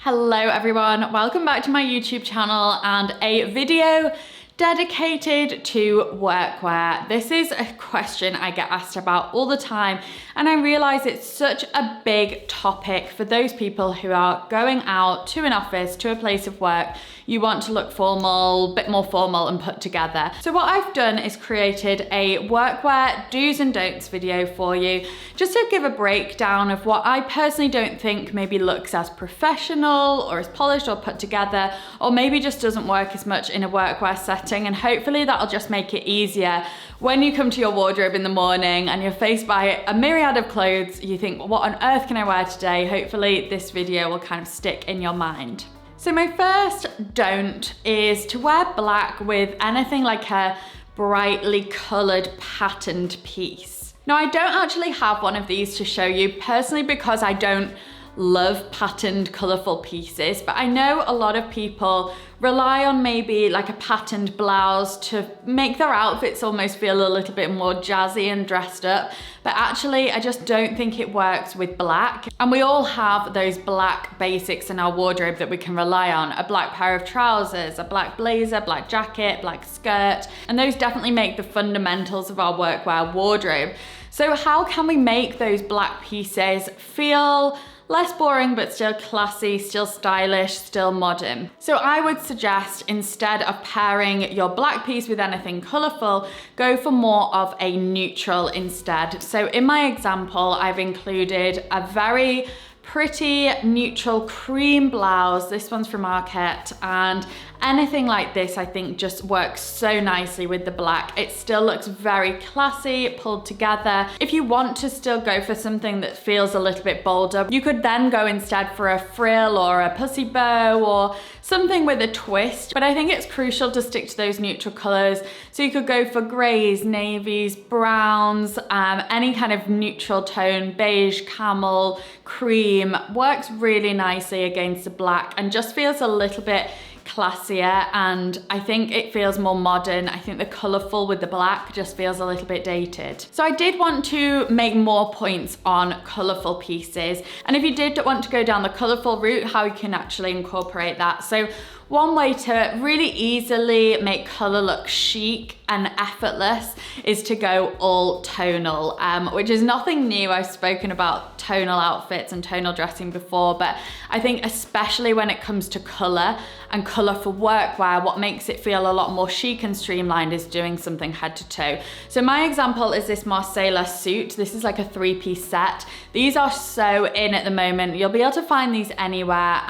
Hello everyone, welcome back to my YouTube channel and a video dedicated to workwear. This is a question I get asked about all the time, and I realize it's such a big topic for those people who are going out to an office, to a place of work. You want to look formal, a bit more formal and put together. So what I've done is created a workwear do's and don'ts video for you, just to give a breakdown of what I personally don't think maybe looks as professional or as polished or put together, or maybe just doesn't work as much in a workwear setting. And hopefully that'll just make it easier when you come to your wardrobe in the morning and you're faced by a myriad of clothes. You think, what on earth can I wear today? Hopefully this video will kind of stick in your mind. So my first don't is to wear black with anything like a brightly colored patterned piece. Now I don't actually have one of these to show you personally because I don't love patterned colorful pieces, but I know a lot of people rely on maybe like a patterned blouse to make their outfits almost feel a little bit more jazzy and dressed up, but actually I just don't think it works with black. And we all have those black basics in our wardrobe that we can rely on: a black pair of trousers, a black blazer, black jacket, black skirt, and those definitely make the fundamentals of our workwear wardrobe. So how can we make those black pieces feel less boring but still classy, still stylish, still modern? So I would suggest, instead of pairing your black piece with anything colourful, go for more of a neutral instead. So in my example, I've included a very pretty neutral cream blouse. This one's from Market, and anything like this I think just works so nicely with the black. It still looks very classy, pulled together. If you want to still go for something that feels a little bit bolder, you could then go instead for a frill or a pussy bow or something with a twist. But I think it's crucial to stick to those neutral colors. So you could go for grays, navies, browns, any kind of neutral tone, beige, camel, cream, works really nicely against the black and just feels a little bit classier, and I think it feels more modern. I think the colourful with the black just feels a little bit dated. So I did want to make more points on colourful pieces, and if you did want to go down the colourful route, how you can actually incorporate that. So one way to really easily make colour look chic and effortless is to go all tonal, which is nothing new. I've spoken about tonal outfits and tonal dressing before, but I think especially when it comes to colour and colourful workwear, what makes it feel a lot more chic and streamlined is doing something head to toe. So my example is this Marcella suit. This is like a 3-piece set. These are so in at the moment. You'll be able to find these anywhere,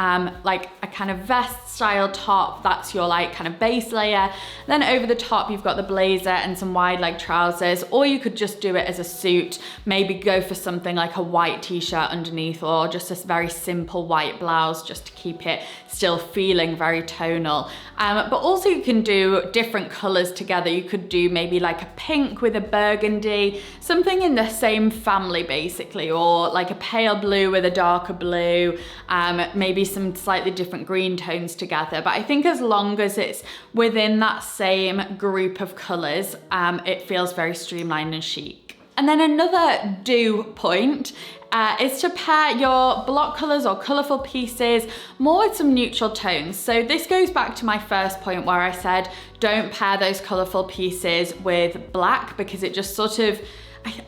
like a kind of vest style top. That's your like kind of base layer. Then over the top, you've got the blazer and some wide leg trousers, or you could just do it as a suit. Maybe go for something like a white t-shirt underneath, or just a very simple white blouse just to keep it still feeling very tonal. But also you can do different colors together. You could do maybe like a pink with a burgundy, something in the same family basically, or like a pale blue with a darker blue, maybe some slightly different green tones together. But I think as long as it's within that same group of colors, it feels very streamlined and chic. And then another do point is to pair your block colors or colorful pieces more with some neutral tones. So this goes back to my first point where I said don't pair those colorful pieces with black, because it just sort of,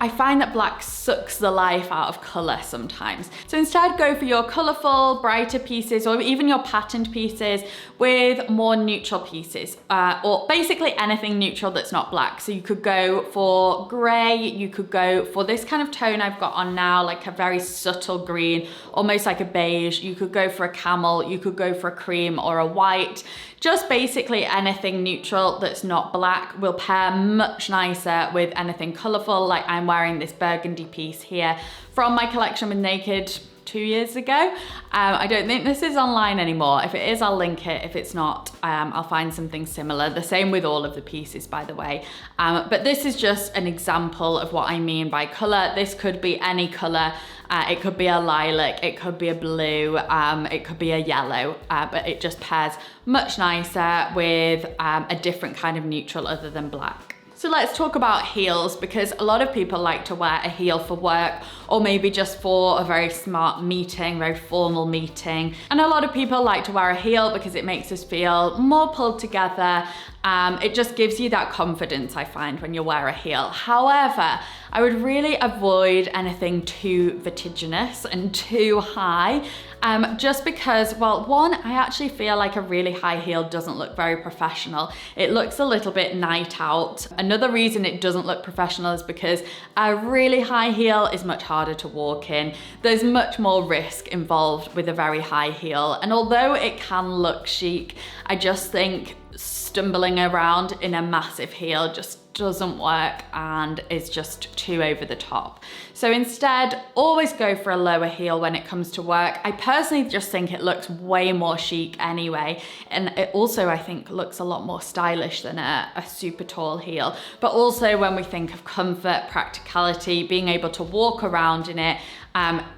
I find that black sucks the life out of color sometimes. So instead go for your colorful, brighter pieces, or even your patterned pieces with more neutral pieces, or basically anything neutral that's not black. So you could go for gray, you could go for this kind of tone I've got on now, like a very subtle green, almost like a beige. You could go for a camel, you could go for a cream or a white. Just basically anything neutral that's not black will pair much nicer with anything colorful. Like I'm wearing this burgundy piece here from my collection with Naked 2 years ago. I don't think this is online anymore. If it is, I'll link it. If it's not, I'll find something similar. The same with all of the pieces, by the way. But this is just an example of what I mean by color. This could be any color. It could be a lilac, it could be a blue, it could be a yellow, but it just pairs much nicer with a different kind of neutral other than black. So let's talk about heels, because a lot of people like to wear a heel for work, or maybe just for a very smart meeting, very formal meeting. And a lot of people like to wear a heel because it makes us feel more pulled together. It just gives you that confidence, I find, when you wear a heel. However, I would really avoid anything too vertiginous and too high, just because, well, one, I actually feel like a really high heel doesn't look very professional. It looks a little bit night out. Another reason it doesn't look professional is because a really high heel is much harder to walk in. There's much more risk involved with a very high heel. And although it can look chic, I just think stumbling around in a massive heel just doesn't work and is just too over the top. So instead, always go for a lower heel when it comes to work. I personally just think it looks way more chic anyway. And it also, I think, looks a lot more stylish than a super tall heel. But also when we think of comfort, practicality, being able to walk around in it,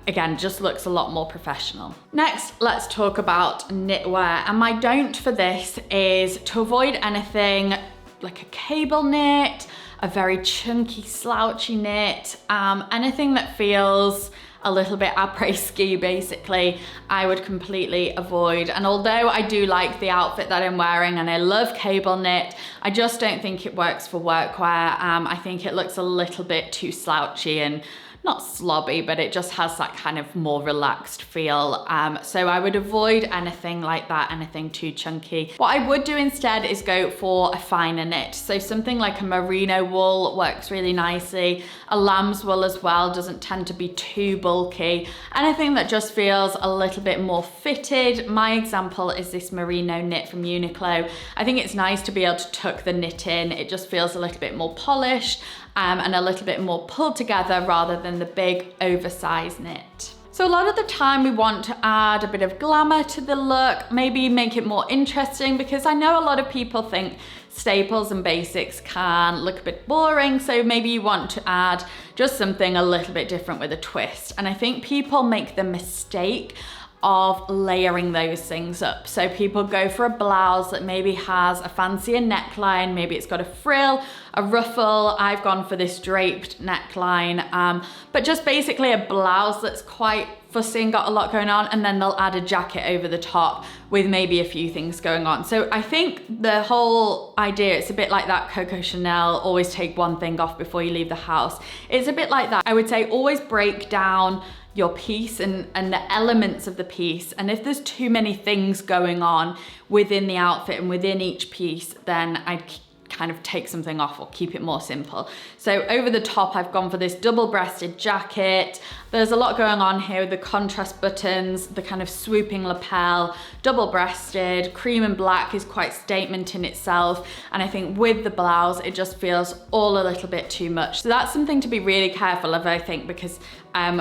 again, just looks a lot more professional. Next, let's talk about knitwear. And my don't for this is to avoid anything like a cable knit, a very chunky, slouchy knit, anything that feels a little bit après-ski basically, I would completely avoid. And although I do like the outfit that I'm wearing and I love cable knit, I just don't think it works for workwear. I think it looks a little bit too slouchy and not slobby, but it just has that kind of more relaxed feel. So I would avoid anything like that, anything too chunky. What I would do instead is go for a finer knit. So something like a merino wool works really nicely. A lamb's wool as well doesn't tend to be too bulky. Anything that just feels a little bit more fitted. My example is this merino knit from Uniqlo. I think it's nice to be able to tuck the knit in. It just feels a little bit more polished and a little bit more pulled together rather than the big oversized knit. So a lot of the time we want to add a bit of glamour to the look, maybe make it more interesting, because I know a lot of people think staples and basics can look a bit boring, so maybe you want to add just something a little bit different with a twist. And I think people make the mistake of layering those things up. So people go for a blouse that maybe has a fancier neckline, maybe it's got a frill, a ruffle. I've gone for this draped neckline, but just basically a blouse that's quite fussy and got a lot going on, and then they'll add a jacket over the top with maybe a few things going on. So I think the whole idea, it's a bit like that Coco Chanel, always take one thing off before you leave the house. It's a bit like that. I would say always break down your piece and the elements of the piece. And if there's too many things going on within the outfit and within each piece, then I'd kind of take something off or keep it more simple. So over the top, I've gone for this double-breasted jacket. There's a lot going on here with the contrast buttons, the kind of swooping lapel, double-breasted, cream and black is quite statement in itself. And I think with the blouse, it just feels all a little bit too much. So that's something to be really careful of, I think, because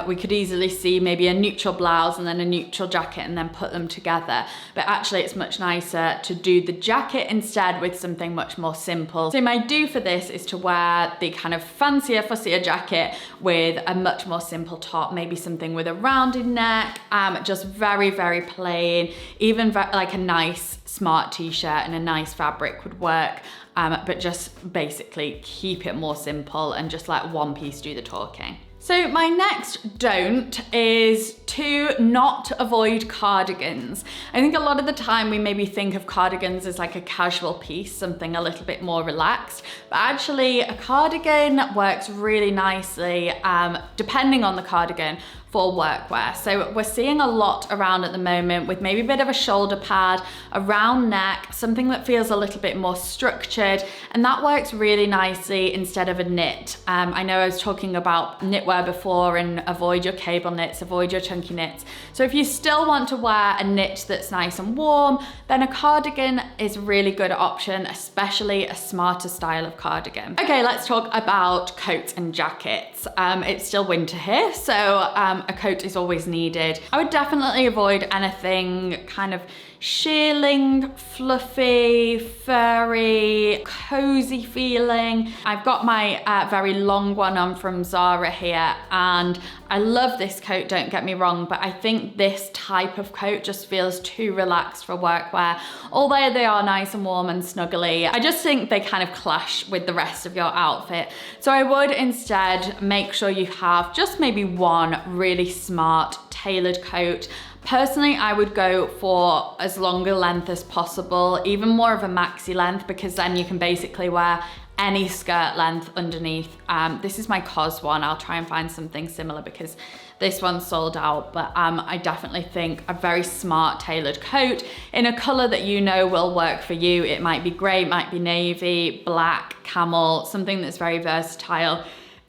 we could easily see maybe a neutral blouse and then a neutral jacket and then put them together. But actually it's much nicer to do the jacket instead with something much more simple. So my do for this is to wear the kind of fancier, fussier jacket with a much more simple top, maybe something with a rounded neck, just very, very plain. Even like a nice smart t-shirt and a nice fabric would work. But just basically keep it more simple and just let one piece do the talking. So my next don't is to not avoid cardigans. I think a lot of the time we maybe think of cardigans as like a casual piece, something a little bit more relaxed, but actually a cardigan works really nicely, depending on the cardigan, for workwear. So we're seeing a lot around at the moment with maybe a bit of a shoulder pad, a round neck, something that feels a little bit more structured, and that works really nicely instead of a knit. I know I was talking about knitwear before, and avoid your cable knits, avoid your chunky knits. So if you still want to wear a knit that's nice and warm, then a cardigan is a really good option, especially a smarter style of cardigan. Okay, let's talk about coats and jackets. It's still winter here, so a coat is always needed. I would definitely avoid anything kind of shearling, fluffy, furry, cozy feeling. I've got my very long one on from Zara here, and I love this coat, don't get me wrong, but I think this type of coat just feels too relaxed for workwear. Although they are nice and warm and snuggly, I just think they kind of clash with the rest of your outfit. So I would instead make sure you have just maybe one really smart tailored coat. Personally, I would go for as long a length as possible, even more of a maxi length, because then you can basically wear any skirt length underneath. This is my COS one. I'll try and find something similar because this one's sold out, but I definitely think a very smart tailored coat in a color that you know will work for you. It might be gray, it might be navy, black, camel, something that's very versatile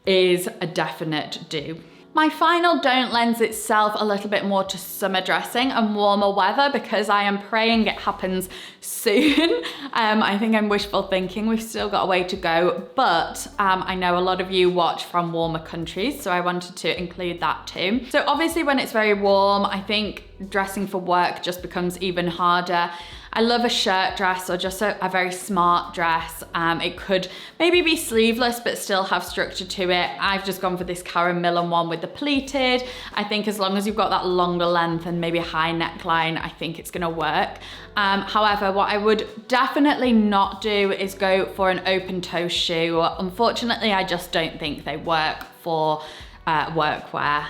is a definite do. My final don't lends itself a little bit more to summer dressing and warmer weather because I am praying it happens soon. I think I'm wishful thinking, we've still got a way to go, but I know a lot of you watch from warmer countries, so I wanted to include that too. So obviously when it's very warm, I think dressing for work just becomes even harder. I love a shirt dress or just a very smart dress. It could maybe be sleeveless but still have structure to it. I've just gone for this Karen Millen one with the pleated. I think as long as you've got that longer length and maybe a high neckline, I think it's gonna work. However, what I would definitely not do is go for an open toe shoe. Unfortunately, I just don't think they work for workwear,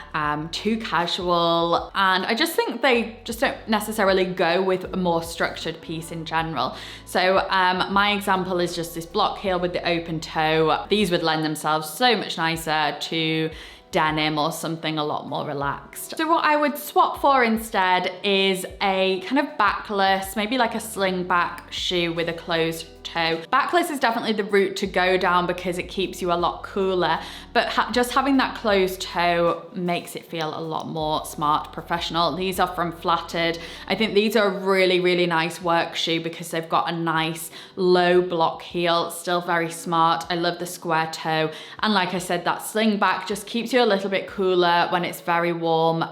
too casual, and I just think they just don't necessarily go with a more structured piece in general. So my example is just this block heel with the open toe. These would lend themselves so much nicer to denim or something a lot more relaxed. So what I would swap for instead is a kind of backless, maybe like a sling back shoe with a closed toe. Backless is definitely the route to go down because it keeps you a lot cooler, but just having that closed toe makes it feel a lot more smart, professional. These are from Flattered. I think these are a really, really nice work shoe because they've got a nice low block heel, still very smart. I love the square toe. And like I said, that sling back just keeps you a little bit cooler when it's very warm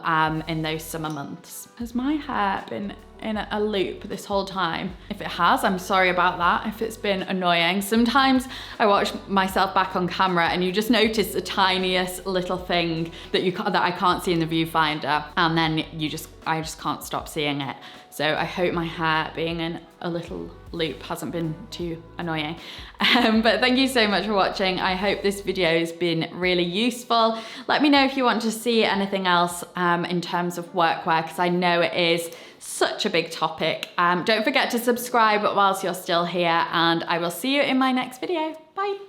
in those summer months. Has my hair been in a loop this whole time? If it has, I'm sorry about that if it's been annoying. Sometimes I watch myself back on camera and you just notice the tiniest little thing that I can't see in the viewfinder, and then I just can't stop seeing it. So I hope my hair being in a little loop hasn't been too annoying. But thank you so much for watching. I hope this video has been really useful. Let me know if you want to see anything else in terms of workwear, because I know it is such a big topic. Don't forget to subscribe whilst you're still here, and I will see you in my next video. Bye.